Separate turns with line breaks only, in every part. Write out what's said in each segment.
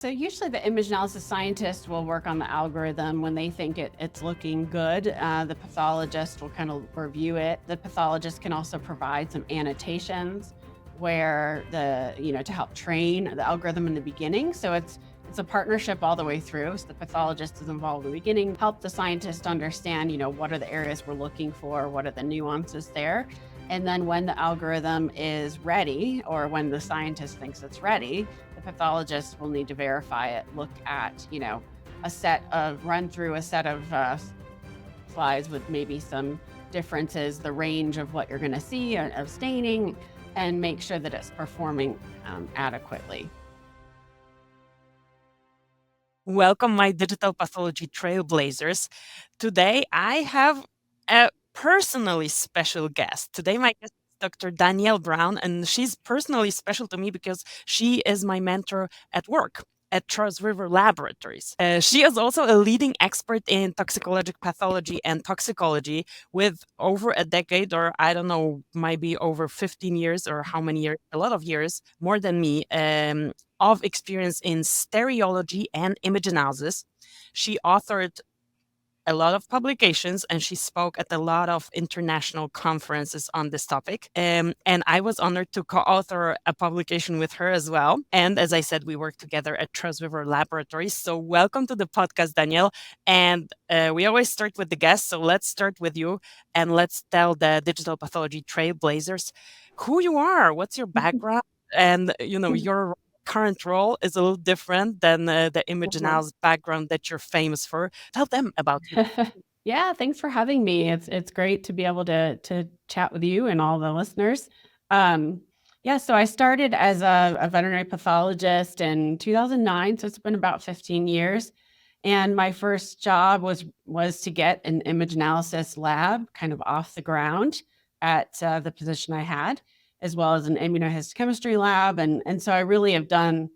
So usually the image analysis scientist will work on the algorithm when they think it's looking good. The pathologist will kind of review it. The pathologist can also provide some annotations where to help train the algorithm in the beginning. So it's a partnership all the way through. So the pathologist is involved in the beginning, help the scientist understand, what are the areas we're looking for, what are the nuances there. And then when the algorithm is ready, or when the scientist thinks it's ready, the pathologist will need to verify it, look at, run through a set of slides with maybe some differences, the range of what you're going to see of staining, and make sure that it's performing adequately.
Welcome, my digital pathology trailblazers. Today, I have a personally special guest. Today, my guest is Dr. Danielle Brown, and she's personally special to me because she is my mentor at work at Charles River Laboratories. She is also a leading expert in toxicologic pathology and toxicology with over a decade, or I don't know, maybe over 15 years or how many years, a lot of years, more than me, of experience in stereology and image analysis. She authored a lot of publications and she spoke at a lot of international conferences on this topic. And I was honored to co-author a publication with her as well. And as I said, we work together at Charles River Laboratories. So welcome to the podcast, Danielle. And we always start with the guests. So let's start with you and let's tell the digital pathology trailblazers who you are, what's your background, and your current role is a little different than the image analysis background that you're famous for. Tell them about you.
Yeah, thanks for having me. It's great to be able to chat with you and all the listeners. So I started as a veterinary pathologist in 2009, so it's been about 15 years. And my first job was to get an image analysis lab kind of off the ground at the position I had, as well as an immunohistochemistry lab. And so I really have done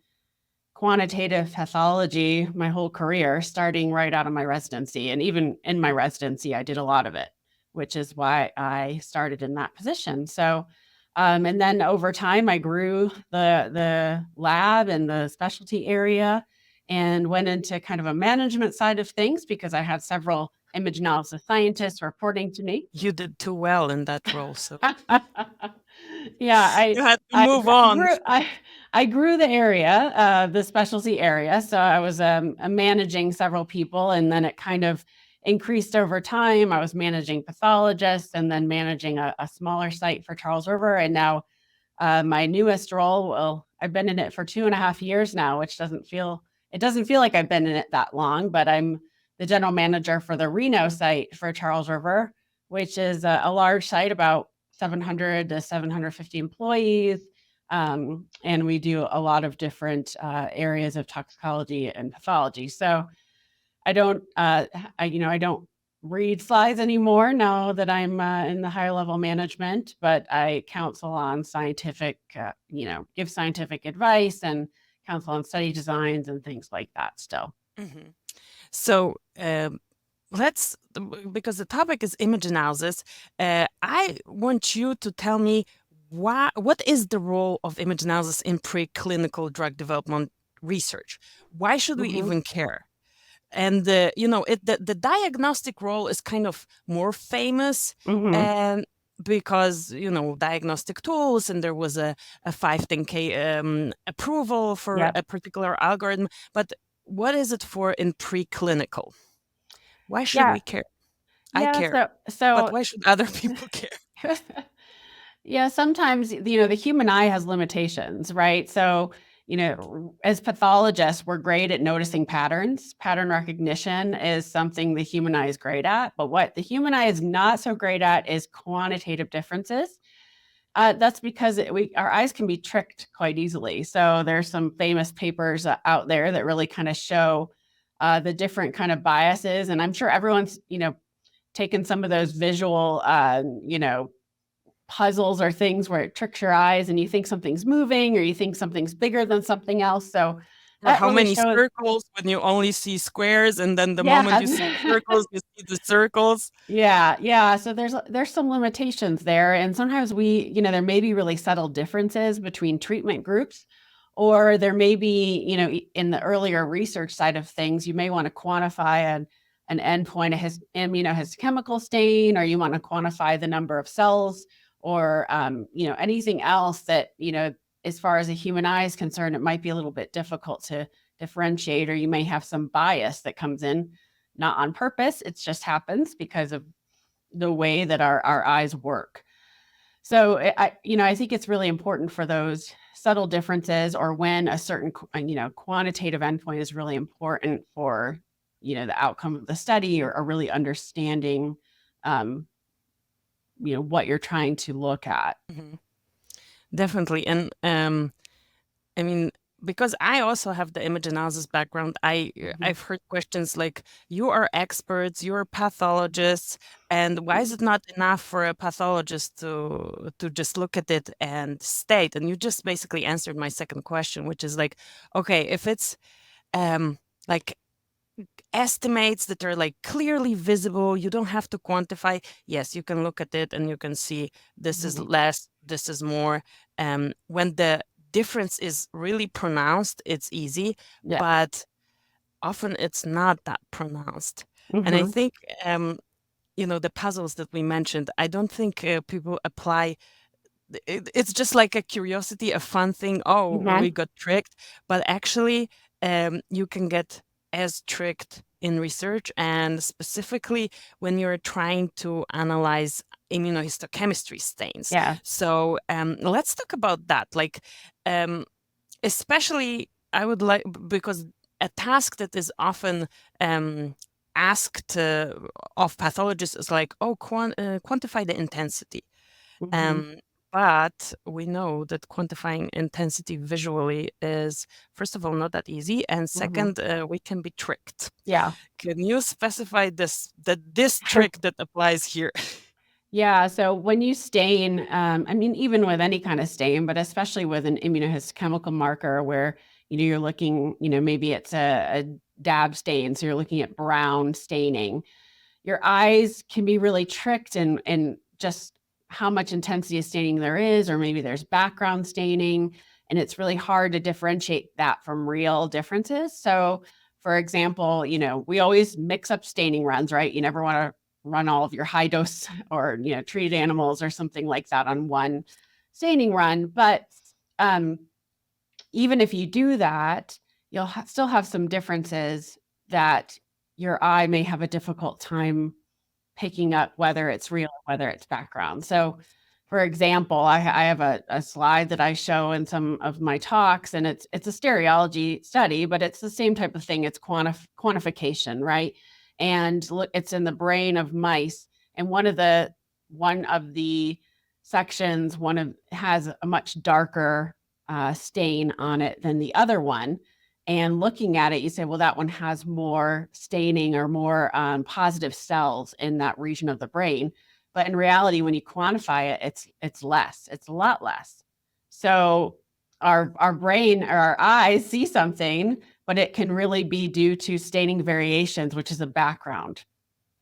quantitative pathology my whole career, starting right out of my residency. And even in my residency, I did a lot of it, which is why I started in that position. So, and then over time, I grew the lab and the specialty area and went into kind of a management side of things because I had several image analysis scientists reporting to me.
You did too well in that role, so
Yeah,
you had to
I
move on.
I grew the area, the specialty area. So I was managing several people, and then it kind of increased over time. I was managing pathologists, and then managing a smaller site for Charles River, and now my newest role. Well, I've been in it for 2.5 years now, which doesn't feel like I've been in it that long. But I'm the general manager for the Reno site for Charles River, which is a large site, about 700 to 750 employees. And we do a lot of different areas of toxicology and pathology. So I don't read slides anymore now that I'm in the higher level management, but I counsel on give scientific advice and counsel on study designs and things like that still.
Mm-hmm. So let's, because the topic is image analysis, I want you to tell me what is the role of image analysis in preclinical drug development research? Why should we even care? And the diagnostic role is kind of more famous, and because diagnostic tools, and there was a 510K approval for a particular algorithm. But what is it for in preclinical? Why should we care? I care, but why should other people care?
Yeah, sometimes, the human eye has limitations, right? So, as pathologists, we're great at noticing patterns. Pattern recognition is something the human eye is great at. But what the human eye is not so great at is quantitative differences. That's because our eyes can be tricked quite easily. So there's some famous papers out there that really kind of show the different kind of biases. And I'm sure everyone's, taken some of those visual, puzzles or things where it tricks your eyes and you think something's moving or you think something's bigger than something else. So
that how many circles when you only see squares, and then the moment you see circles, you see the circles.
Yeah. So there's some limitations there. And sometimes there may be really subtle differences between treatment groups Or there may be, in the earlier research side of things, you may want to quantify an endpoint, immunohistochemical stain, or you want to quantify the number of cells, or anything else that, as far as a human eye is concerned, it might be a little bit difficult to differentiate, or you may have some bias that comes in, not on purpose. It just happens because of the way that our eyes work. So I think it's really important for those subtle differences, or when a certain quantitative endpoint is really important for the outcome of the study, or really understanding what you're trying to look at.
Definitely. And I mean, because I also have the image analysis background, I've heard questions like, you are experts, you're pathologists, and why is it not enough for a pathologist to just look at it and state? And you just basically answered my second question, which is like, okay, if it's like estimates that are like clearly visible, you don't have to quantify. Yes, you can look at it and you can see this is less, this is more. When the difference is really pronounced, it's easy,
Yeah.
but often it's not that pronounced. And I think the puzzles that we mentioned, I don't think people apply. It's just like a curiosity, a fun thing. Oh, we got tricked. But actually, you can get as tricked in research, and specifically when you're trying to analyze immunohistochemistry stains.
Yeah.
So let's talk about that. Like, especially I would like, because a task that is often asked of pathologists is like, oh, quantify the intensity. But we know that quantifying intensity visually is, first of all, not that easy, and second, we can be tricked.
Yeah.
Can you specify this trick that applies here?
Yeah. So when you stain, even with any kind of stain, but especially with an immunohistochemical marker where, you're looking, maybe it's a dab stain. So you're looking at brown staining. Your eyes can be really tricked in just how much intensity of staining there is, or maybe there's background staining, and it's really hard to differentiate that from real differences. So, for example, we always mix up staining runs, right? You never want to run all of your high dose or treated animals or something like that on one staining run. But even if you do that, you'll still have some differences that your eye may have a difficult time picking up, whether it's real or whether it's background. So, for example, I have a slide that I show in some of my talks, and it's a stereology study, but it's the same type of thing. It's quantification, right? And look, it's in the brain of mice, and one of the sections has a much darker stain on it than the other one. And looking at it, you say, well, that one has more staining or more positive cells in that region of the brain. But in reality, when you quantify it, it's less. It's a lot less. So our brain or our eyes see something, but it can really be due to staining variations, which is a background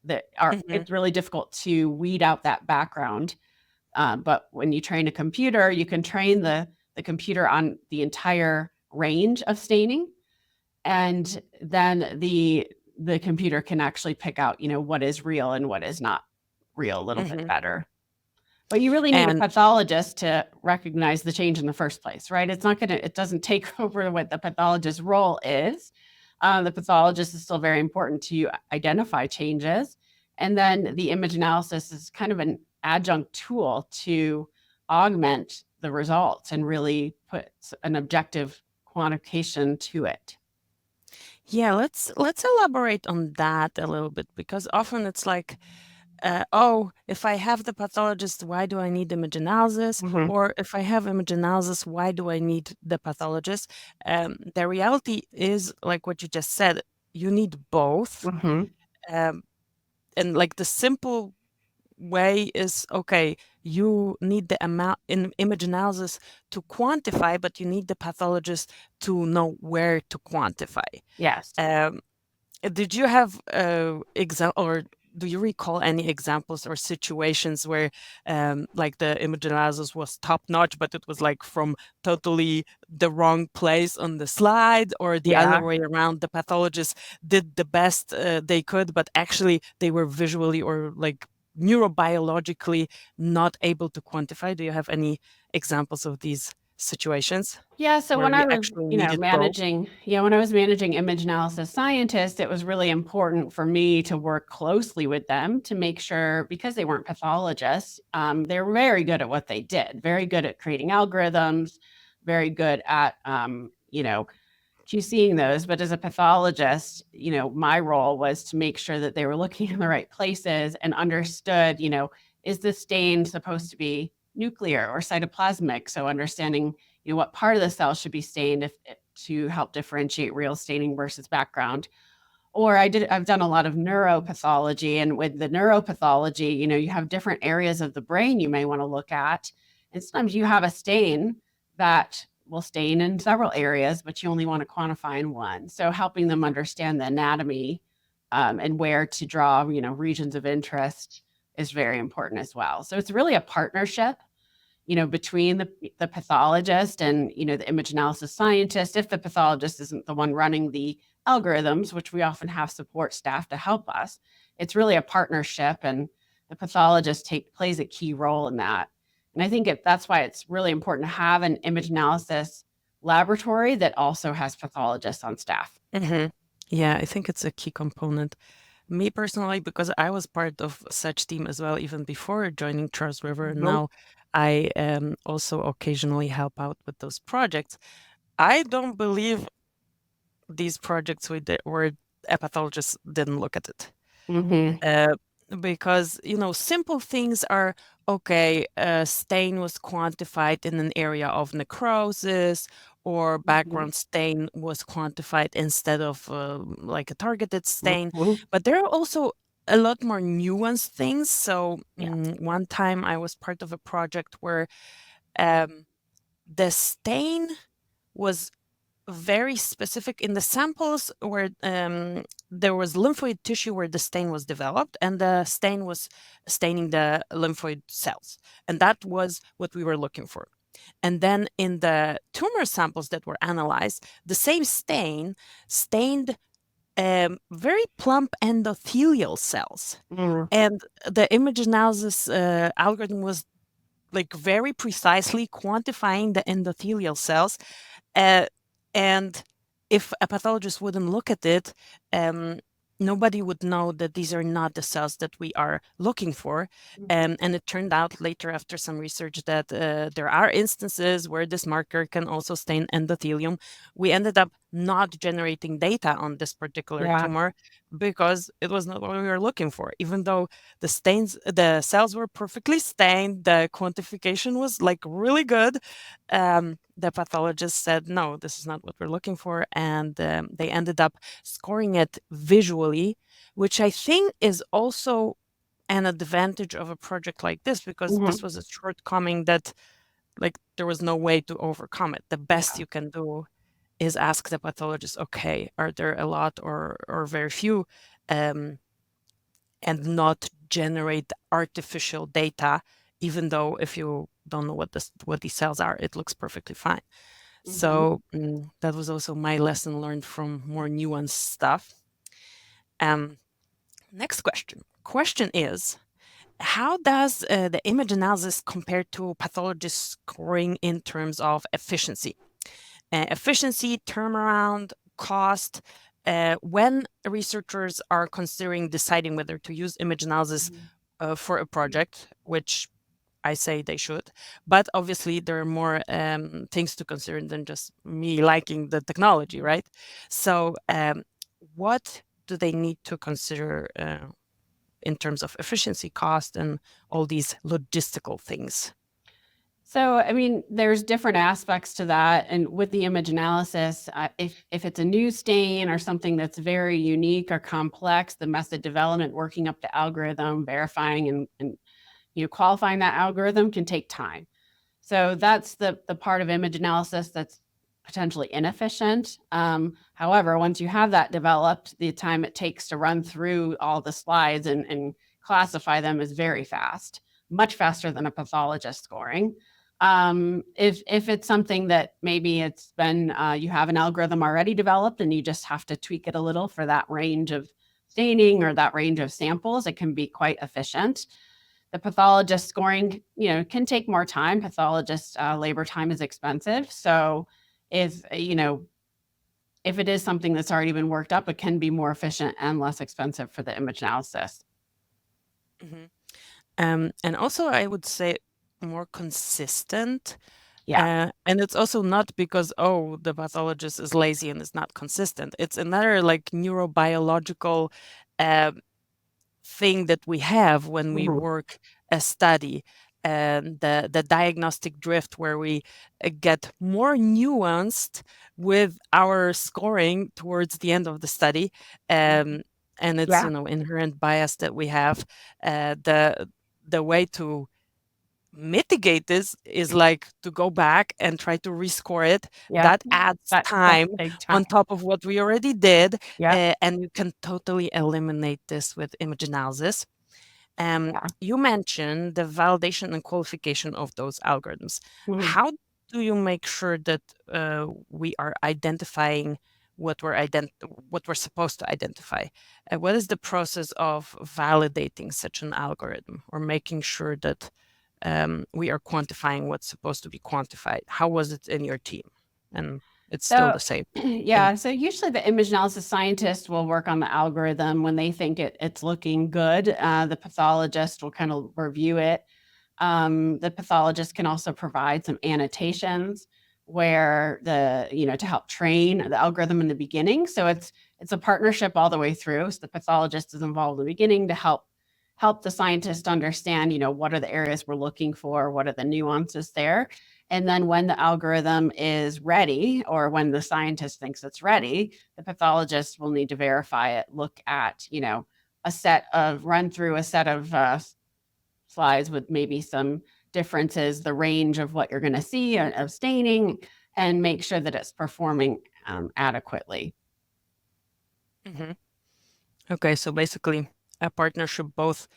that it's really difficult to weed out that background. But when you train a computer, you can train the computer on the entire range of staining. And then the computer can actually pick out, what is real and what is not real a little bit better. But you really need a pathologist to recognize the change in the first place, right? It doesn't take over what the pathologist's role is. The pathologist is still very important to identify changes. And then the image analysis is kind of an adjunct tool to augment the results and really put an objective quantification to it.
Yeah, let's elaborate on that a little bit, because often it's like, oh, if I have the pathologist, why do I need image analysis? Or if I have image analysis, why do I need the pathologist? The reality is, like what you just said, you need both. And like the simple way is, okay, you need the amount in image analysis to quantify, but you need the pathologist to know where to quantify.
Yes.
Did you have example, or do you recall any examples or situations where like the image analysis was top notch, but it was like from totally the wrong place on the slide, or the other
Yeah.
way around, the pathologist did the best they could, but actually they were visually or like neurobiologically not able to quantify? Do you have any examples of these situations
Yeah, so
where
when
we
I was,
actually needed both?
when I was managing image analysis scientists, it was really important for me to work closely with them to make sure, because they weren't pathologists, they're very good at what they did, very good at creating algorithms, very good at, QCing those. But as a pathologist, my role was to make sure that they were looking in the right places and understood, is the stain supposed to be nuclear or cytoplasmic? So understanding, what part of the cell should be stained to help differentiate real staining versus background. Or I've done a lot of neuropathology, and with the neuropathology, you have different areas of the brain you may want to look at. And sometimes you have a stain that will stain in several areas, but you only want to quantify in one. So helping them understand the anatomy, and where to draw, regions of interest is very important as well. So it's really a partnership, between the pathologist and, the image analysis scientist. If the pathologist isn't the one running the algorithms, which we often have support staff to help us, it's really a partnership, and the pathologist plays a key role in that. And I think that's why it's really important to have an image analysis laboratory that also has pathologists on staff.
Hmm. Yeah, I think it's a key component. Me personally, because I was part of such team as well, even before joining Charles River, and
Mhm.
now I also occasionally help out with those projects. I don't believe these projects where a pathologist didn't look at it.
Mhm.
Uh, because, simple things are okay. Stain was quantified in an area of necrosis, or
Mhm.
background stain was quantified instead of like a targeted stain.
Mhm.
But there are also a lot more nuanced things. So
Yeah.
one time I was part of a project where um, the stain was very specific in the samples, where there was lymphoid tissue where the stain was developed, and the stain was staining the lymphoid cells. And that was what we were looking for. And then in the tumor samples that were analyzed, the same stain stained very plump endothelial cells.
Mhm.
And the image analysis algorithm was like very precisely quantifying the endothelial cells. uh, and if a pathologist wouldn't look at it, um, nobody would know that these are not the cells that we are looking for. And it turned out later, after some research, that there are instances where this marker can also stain endothelium. We ended up not generating data on this particular
Yeah.
tumor because it was not what we were looking for. Even though the cells were perfectly stained, the quantification was like really good. The pathologist said, no, this is not what we're looking for. And they ended up scoring it visually, which I think is also an advantage of a project like this, because this
Mhm.
was a shortcoming that, like, there was no way to overcome it. The best
Yeah.
you can do is ask the pathologist, okay, are there a lot or very few, um, and not generate artificial data, even though if you don't know what these cells are, it looks perfectly fine.
Mhm.
So that was also my lesson learned from more nuanced stuff. Um, Next question. Question is, how does the image analysis compare to pathologist scoring in terms of efficiency? Efficiency, turnaround, cost. When researchers are considering deciding whether to use image analysis
Mhm.
for a project, which I say they should. But obviously, there are more things to consider than just me liking the technology, right? So, what do they need to consider in terms of efficiency, cost, and all these logistical things?
So, I mean, there's different aspects to that. And with the image analysis, if it's a new stain or something that's very unique or complex, the method development, working up the algorithm, verifying and qualifying that algorithm can take time. So that's the part of image analysis that's potentially inefficient. However, once you have that developed, the time it takes to run through all the slides and classify them is very fast, much faster than a pathologist scoring. If it's something that maybe it's been you have an algorithm already developed and you just have to tweak it a little for that range of staining or that range of samples, it can be quite efficient. The pathologist scoring, can take more time. Pathologist labor time is expensive, so if if it is something that's already been worked up, it can be more efficient and less expensive for the image analysis.
Mhm. And also, I would say more consistent.
Yeah.
And it's also not because, oh, the pathologist is lazy and is not consistent. It's another like neurobiological uh, thing that we have when we
Mhm.
work a study, and the diagnostic drift where we get more nuanced with our scoring towards the end of the study. And it's,
Yeah.
inherent bias that we have. The way to mitigate this is like to go back and try to rescore it.
Yeah.
That adds
That's
time
big
on
time.
top of what we already did,
Yeah.
and you can totally eliminate this with image analysis.
Yeah.
You mentioned the validation and qualification of those algorithms.
Mhm.
How do you make sure that we are identifying what we're supposed to identify? What is the process of validating such an algorithm or making sure that we are quantifying what's supposed to be quantified? How was it in your team? And it's still
So,
the same.
yeah, so usually the image analysis scientist will work on the algorithm when they think it's looking good. The pathologist will kind of review it. The pathologist can also provide some annotations where to help train the algorithm in the beginning. So it's a partnership all the way through. So the pathologist is involved in the beginning to help the scientist understand, what are the areas we're looking for, what are the nuances there. And then when the algorithm is ready, or when the scientist thinks it's ready, the pathologist will need to verify it, look at, run through a set of slides with maybe some differences, the range of what you're going to see of staining, and make sure that it's performing adequately.
Mhm. Okay, so basically a partnership both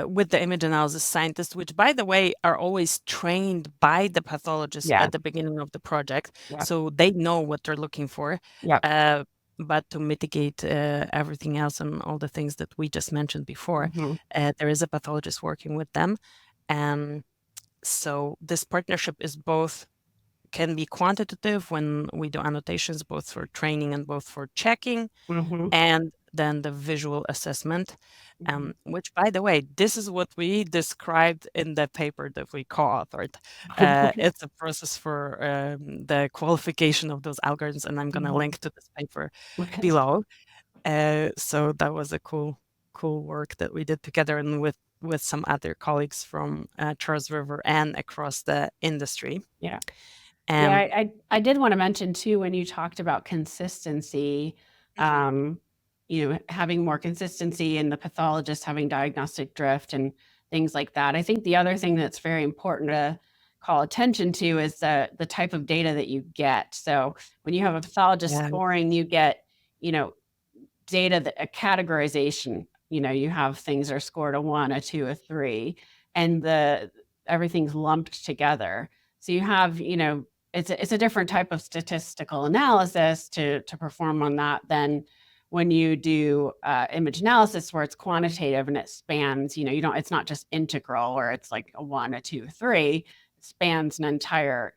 with the image analysis scientists, which, by the way, are always trained by the pathologist
Yeah.
at the beginning of the project,
Yeah.
so they know what they're looking for.
Yeah.
Uh, but to mitigate everything else and all the things that we just mentioned before,
Mhm.
there is a pathologist working with them. And so this partnership is both can be quantitative when we do annotations, both for training and both for checking,
Mhm.
and then the visual assessment,
Mhm.
which, by the way, this is what we described in the paper that we co-authored. It's a process for the qualification of those algorithms, and I'm going to
Mhm.
link to this paper
Okay.
below. So that was a cool work that we did together, and with some other colleagues from Charles River and across the industry.
Yeah. Yeah,
Um,
I did want to mention too, when you talked about consistency,
mhm,
having more consistency in the pathologist having diagnostic drift and things like that. I think the other thing that's very important to call attention to is the type of data that you get. So when you have a pathologist
yeah.
scoring, you get, you know, data that a categorization, you have things that are scored a 1, a 2, a 3, and the everything's lumped together. So you have, it's a different type of statistical analysis to perform on that than when you do image analysis where it's quantitative and it spans, it's not just integral or it's like a 1, a 2, a 3. It spans an entire,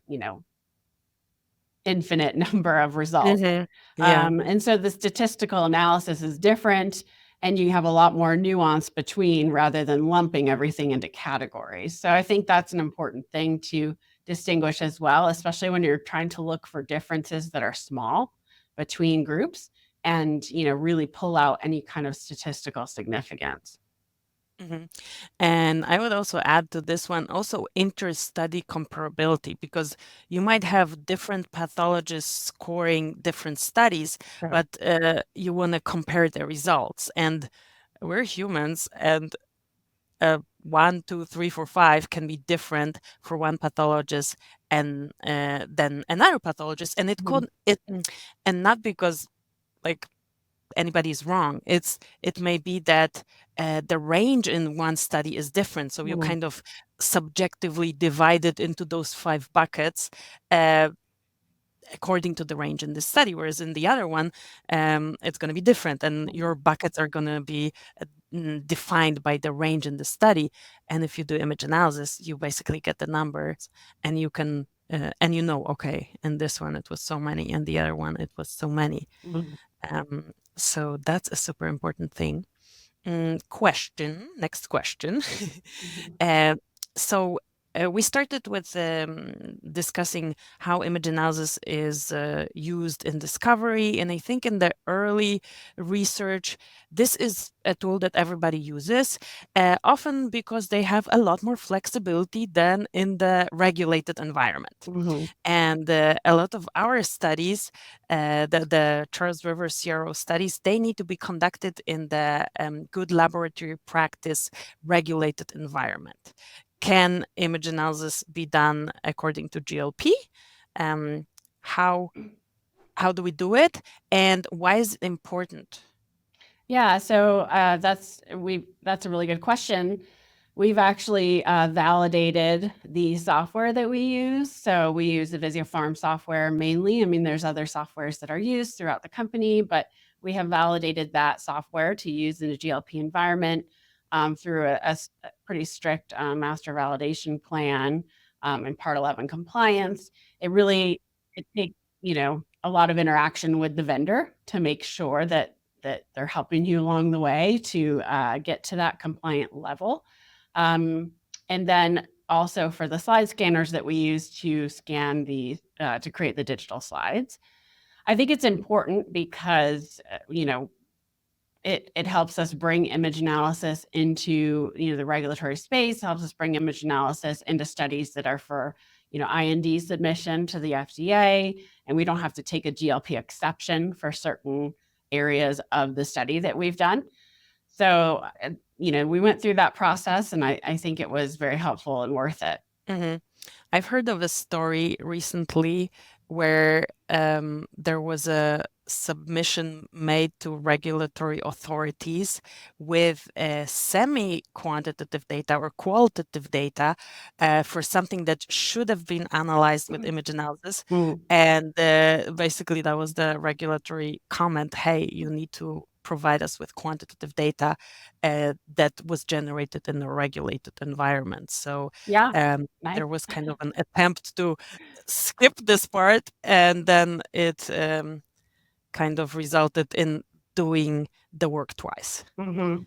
infinite number of results.
Mhm, yeah.
And so the statistical analysis is different, and you have a lot more nuance between rather than lumping everything into categories. So I think that's an important thing to distinguish as well, especially when you're trying to look for differences that are small between groups and, really pull out any kind of statistical significance.
Mhm. And I would also add to this one also inter-study comparability, because you might have different pathologists scoring different studies,
Sure.
but you want to compare the results. And we're humans, and uh, 1, 2, 3, 4, 5 can be different for one pathologist and than another pathologist, and and not because like anybody is wrong. It may be that the range in one study is different, so you
Mhm.
kind of subjectively divide it into those 5 buckets uh, according to the range in this study, whereas in the other one, it's going to be different, and your buckets are going to be defined by the range in the study. And if you do image analysis, you basically get the numbers, and you can and you know, okay, in this one it was so many, and the other one it was so many.
Mhm.
So that's a super important thing. Next question.
Mhm.
Uh, so we started with discussing how image analysis is used in discovery. And I think in the early research, this is a tool that everybody uses, often because they have a lot more flexibility than in the regulated environment.
Mhm.
And a lot of our studies, the Charles River CRO studies, they need to be conducted in the good laboratory practice regulated environment. Can image analysis be done according to GLP? Um, how how do we do it, and why is it important?
Yeah, so that's a really good question. We've actually validated the software that we use. So we use the Visiopharm software mainly. I mean, there's other softwares that are used throughout the company, but we have validated that software to use in a GLP environment through a pretty strict master validation plan and Part 11 compliance. It takes a lot of interaction with the vendor to make sure that they're helping you along the way to get to that compliant level. And then also for the slide scanners that we use to scan to create the digital slides. I think it's important because, it helps us bring image analysis into, the regulatory space, helps us bring image analysis into studies that are for, IND submission to the FDA, and we don't have to take a GLP exception for certain areas of the study that we've done. So, we went through that process, and I think it was very helpful and worth it.
Mhm. I've heard of a story recently where there was a submission made to regulatory authorities with semi-quantitative data or qualitative data for something that should have been analyzed with image analysis.
Mm.
And basically, that was the regulatory comment, hey, you need to provide us with quantitative data that was generated in a regulated environment. So
Yeah,
um,
nice.
there was kind of an attempt to skip this part, and then it kind of resulted in doing the work twice.
Mhm.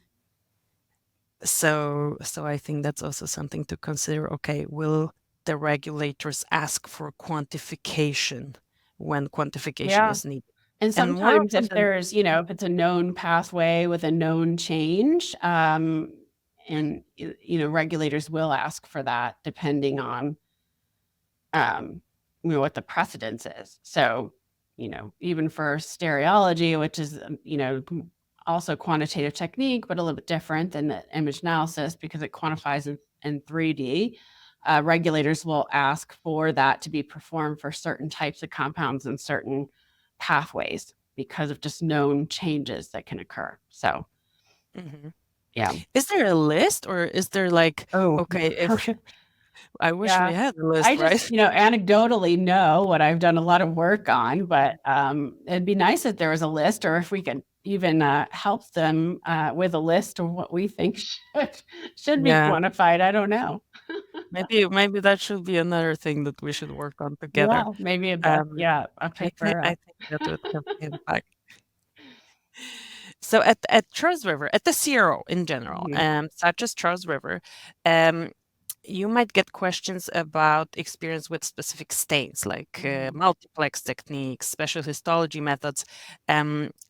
So I think that's also something to consider. Okay, will the regulators ask for quantification when quantification
Yeah.
is needed?
And
And more
sometimes
often
if
than
if it's a known pathway with a known change, and regulators will ask for that depending on um, what the precedence is. So, even for stereology, which is also quantitative technique, but a little bit different than the image analysis because it quantifies in 3D. Regulators will ask for that to be performed for certain types of compounds and certain pathways because of just known changes that can occur. So,
Mhm.
yeah.
Is there a list, or is there like,
Oh,
okay, if I wish we
yeah.
had a
I
list,
just,
right?
anecdotally know what I've done a lot of work on, but it'd be nice if there was a list or if we could even help them with a list of what we think should be
Yeah.
quantified. I don't know.
Maybe that should be another thing that we should work on together.
Yeah, maybe
Um,
a
I
paper.
think that would have impact. So at Charles River, at the CRO in general,
Mhm.
such as Charles River, um, you might get questions about experience with specific stains, like
Mhm.
multiplex techniques, special histology methods.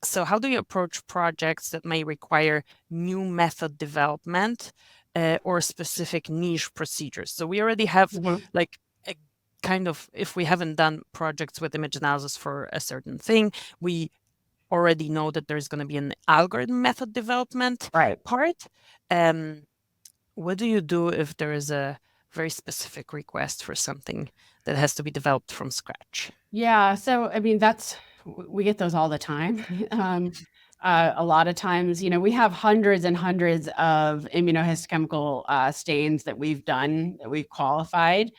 So how do you approach projects that may require new method development or specific niche procedures? So we already have
Mhm.
like a kind of, if we haven't done projects with image analysis for a certain thing, we already know that there's going to be an algorithm method development
Right.
part. Um, what do you do if there is a very specific request for something that has to be developed from scratch?
Yeah, so I mean, we get those all the time. A lot of times, we have hundreds and hundreds of immunohistochemical stains that we've done, that we've qualified,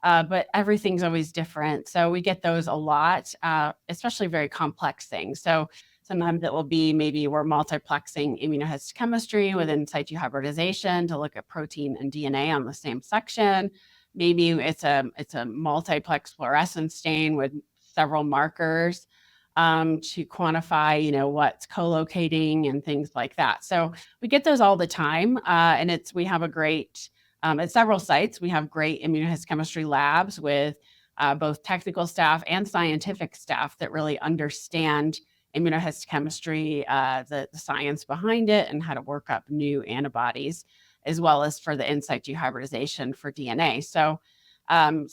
but everything's always different. So we get those a lot, especially very complex things. So sometimes it will be maybe we're multiplexing immunohistochemistry with in situ hybridization to look at protein and DNA on the same section. Maybe it's a multiplex fluorescence stain with several markers to quantify, what's co-locating and things like that. So we get those all the time, and we have a great at several sites. We have great immunohistochemistry labs with both technical staff and scientific staff that really understand immunohistochemistry, the science behind it, and how to work up new antibodies, as well as for the in situ hybridization for DNA. So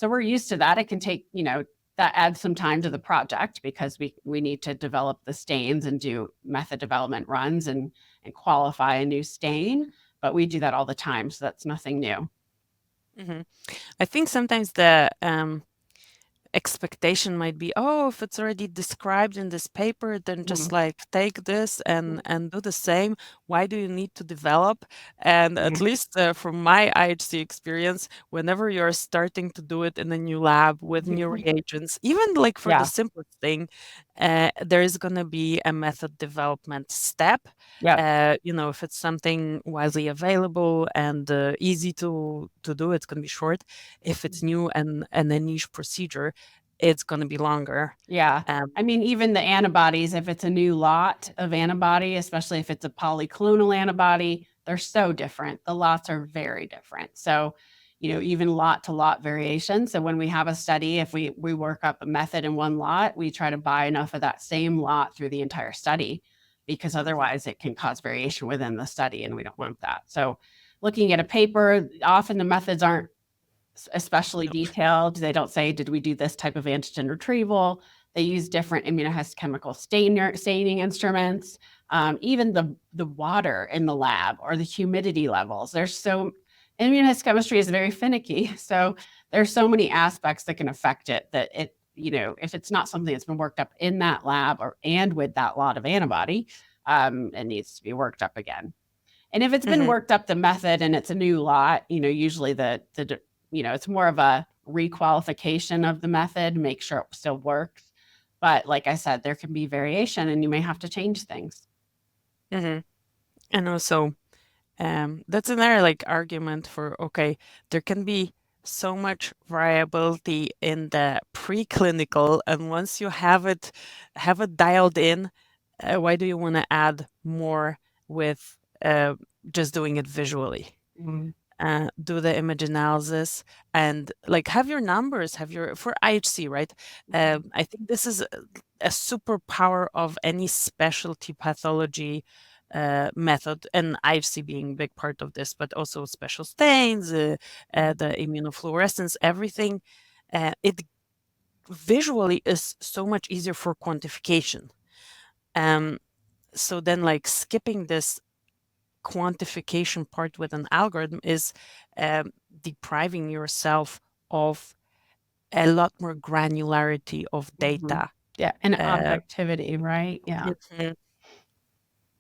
we're used to that. It can take, that adds some time to the project because we need to develop the stains and do method development runs and qualify a new stain. But we do that all the time, so that's nothing new.
Hmm. I think sometimes the expectation might be, oh, if it's already described in this paper, then just like take this and do the same. Why do you need to develop? And at least from my IHC experience, whenever you're starting to do it in a new lab with new reagents, even like for the
Yeah.
simplest thing, there is going to be a method development step.
Yeah.
If it's something widely available and easy to do, it's going to be short. If it's new and a niche procedure, it's going to be longer.
Yeah. I mean, even the antibodies, if it's a new lot of antibody, especially if it's a polyclonal antibody, they're so different. The lots are very different. So, even lot to lot variation. So when we have a study, if we work up a method in one lot, we try to buy enough of that same lot through the entire study, because otherwise it can cause variation within the study, and we don't want that. So looking at a paper, often the methods aren't especially detailed. They don't say, did we do this type of antigen retrieval? They use different immunohistochemical staining instruments. Even the water in the lab or the humidity levels. Immunohistochemistry is very finicky. So there's so many aspects that can affect it that if it's not something that's been worked up in that lab and with that lot of antibody, it needs to be worked up again. And if it's been worked up the method and it's a new lot, usually it's more of a requalification of the method, make sure it still works. But like I said, there can be variation and you may have to change things.
And also, that's another argument for, okay, there can be so much variability in the preclinical, and once you have it dialed in, why do you want to add more with just doing it visually? Do the image analysis and have your numbers, for IHC, right? I think this is a superpower of any specialty pathology method, and IHC being a big part of this, but also special stains, the immunofluorescence, everything. It visually is so much easier for quantification. So then skipping this quantification part with an algorithm is depriving yourself of a lot more granularity of data.
Yeah, and objectivity, right? Yeah.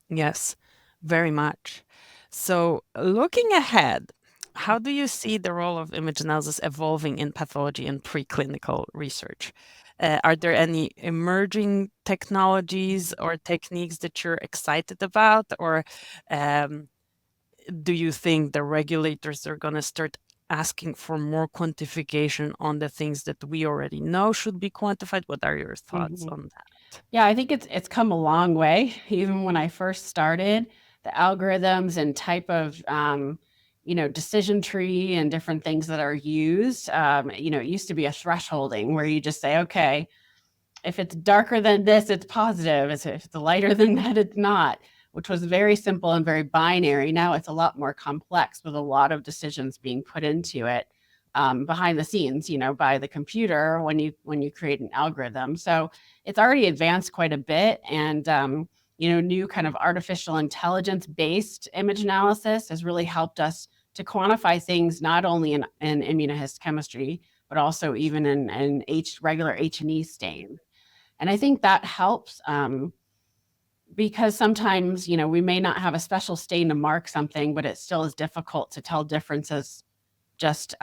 Yes, very much. So looking ahead, how do you see the role of image analysis evolving in pathology and preclinical research? Are there any emerging technologies or techniques that you're excited about, or do you think the regulators are going to start asking for more quantification on the things that we already know should be quantified? What are your thoughts on that?
Yeah, I think it's come a long way. Even when I first started, the algorithms and type of decision tree and different things that are used. It used to be a thresholding where you just say, okay, if it's darker than this, it's positive. If it's lighter than that, it's not, which was very simple and very binary. Now it's a lot more complex with a lot of decisions being put into it behind the scenes, by the computer when you create an algorithm. So it's already advanced quite a bit. And, new kind of artificial intelligence based image analysis has really helped us to quantify things not only in immunohistochemistry, but also even in regular H&E stain. And I think that helps because sometimes, we may not have a special stain to mark something, but it still is difficult to tell differences just,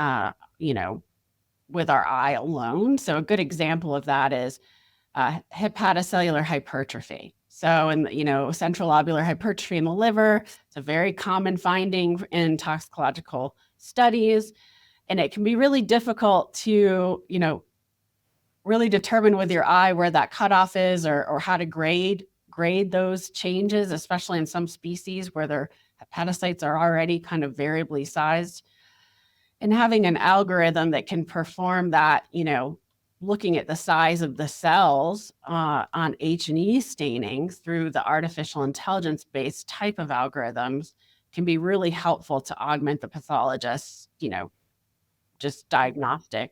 with our eye alone. So a good example of that is hepatocellular hypertrophy. So, central lobular hypertrophy in the liver, it's a very common finding in toxicological studies. And it can be really difficult to, really determine with your eye where that cutoff is or how to grade those changes, especially in some species where their hepatocytes are already kind of variably sized. And having an algorithm that can perform that, looking at the size of the cells on H&E staining through the artificial intelligence-based type of algorithms can be really helpful to augment the pathologist's, just diagnostic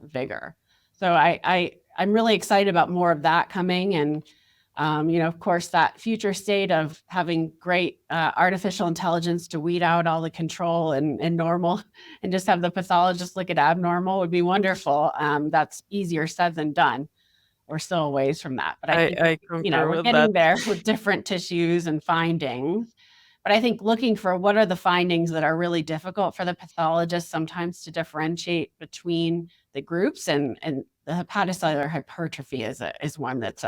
vigor. So I'm really excited about more of that coming. And, of course, that future state of having great artificial intelligence to weed out all the control and normal and just have the pathologist look at abnormal would be wonderful. That's easier said than done. We're still a ways from that. But I think,
I concur
we're
with
getting
that.
there with different tissues and findings. But I think looking for what are the findings that are really difficult for the pathologist sometimes to differentiate between the groups, and the hepatocellular hypertrophy is one that's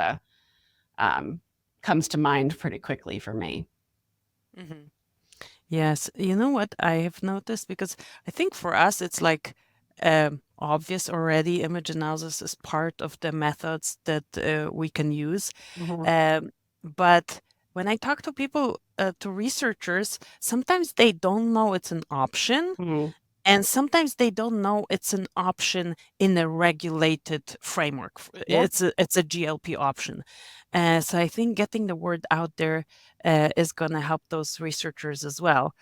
comes to mind pretty quickly for me.
Mm-hmm. Yes, you know what I have noticed, because I think for us it's like obvious already. Image analysis is part of the methods that we can use. But when I talk to people, to researchers, sometimes they don't know it's an option.
Mhm.
And sometimes they don't know it's an option in a regulated framework.
Yeah.
It's a GLP option. So I think getting the word out there is going to help those researchers as well.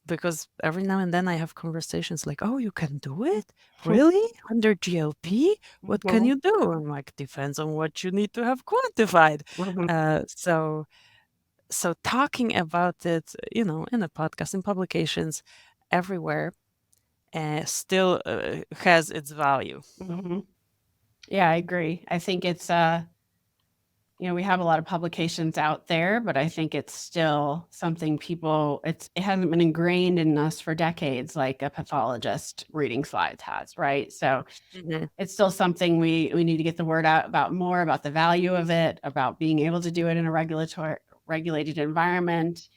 Because every now and then I have conversations like, oh, you can do it? Really? Under GLP? What can you do? I'm like, depends on what you need to have quantified. So talking about it, in a podcast, in publications, everywhere, still has its value.
Yeah, I agree. I think it's we have a lot of publications out there, but I think it's still something it hasn't been ingrained in us for decades, like a pathologist reading slides has, right? So it's still something we need to get the word out about more about the value of it, about being able to do it in a regulated environment,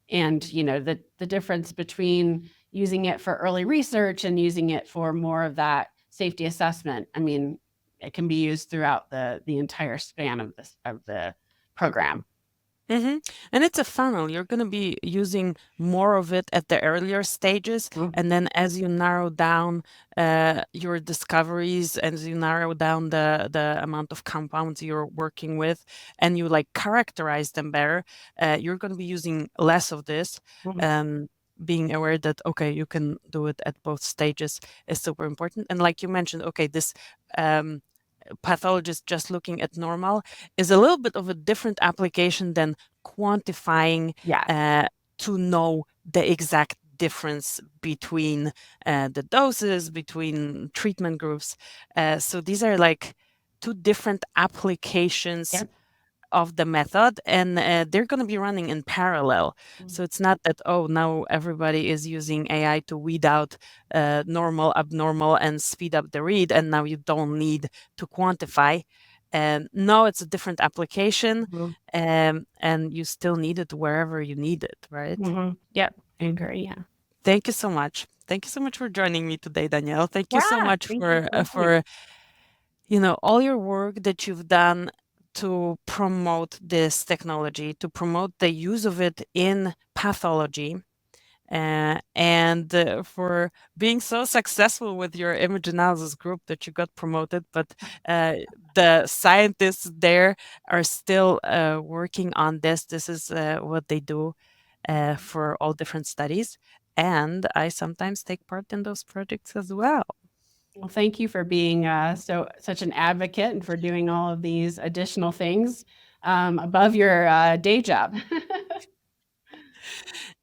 and the difference between using it for early research and using it for more of that safety assessment. I mean, it can be used throughout the entire span of the program.
And it's a funnel. You're going to be using more of it at the earlier stages. And then as you narrow down your discoveries, as you narrow down the amount of compounds you're working with, and you characterize them better, you're going to be using less of this. Being aware that, okay, you can do it at both stages is super important. And like you mentioned, okay, this pathologist just looking at normal is a little bit of a different application than quantifying to know the exact difference between the doses, between treatment groups. So these are two different applications of the method, and they're going to be running in parallel. So it's not that, oh, now everybody is using AI to weed out normal, abnormal, and speed up the read, and now you don't need to quantify. No, it's a different application, and you still need it wherever you need it, right?
Yep, I agree. Yeah.
Thank you so much. Thank you so much for joining me today, Danielle. Thank you so much for all your work that you've done to promote this technology, to promote the use of it in pathology, and for being so successful with your image analysis group that you got promoted. But the scientists there are still working on this. This is what they do for all different studies. And I sometimes take part in those projects as well.
Well, thank you for being such an advocate and for doing all of these additional things above your day job.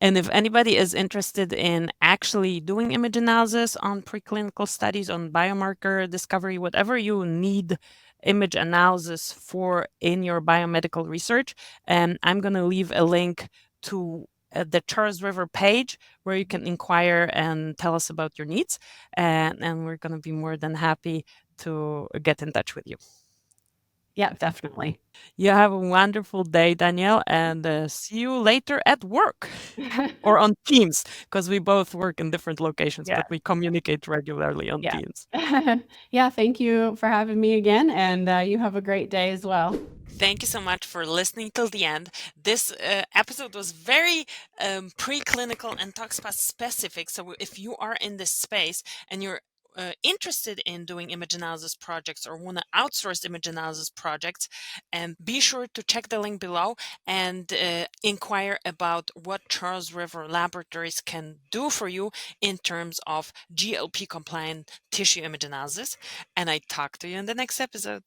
And if anybody is interested in actually doing image analysis on preclinical studies, on biomarker discovery, whatever you need image analysis for in your biomedical research, I'm going to leave a link to the Charles River page where you can inquire and tell us about your needs. And we're going to be more than happy to get in touch with you.
Yeah, definitely.
You have a wonderful day, Danielle, and see you later at work or on Teams, because we both work in different locations,
Yeah.
but we communicate regularly on
Yeah.
Teams.
Yeah, thank you for having me again, and you have a great day as well.
Thank you so much for listening till the end. This episode was very preclinical and toxpath specific. So if you are in this space and you're interested in doing image analysis projects or want to outsource image analysis projects, be sure to check the link below and inquire about what Charles River Laboratories can do for you in terms of GLP compliant tissue image analysis. And I talk to you in the next episode.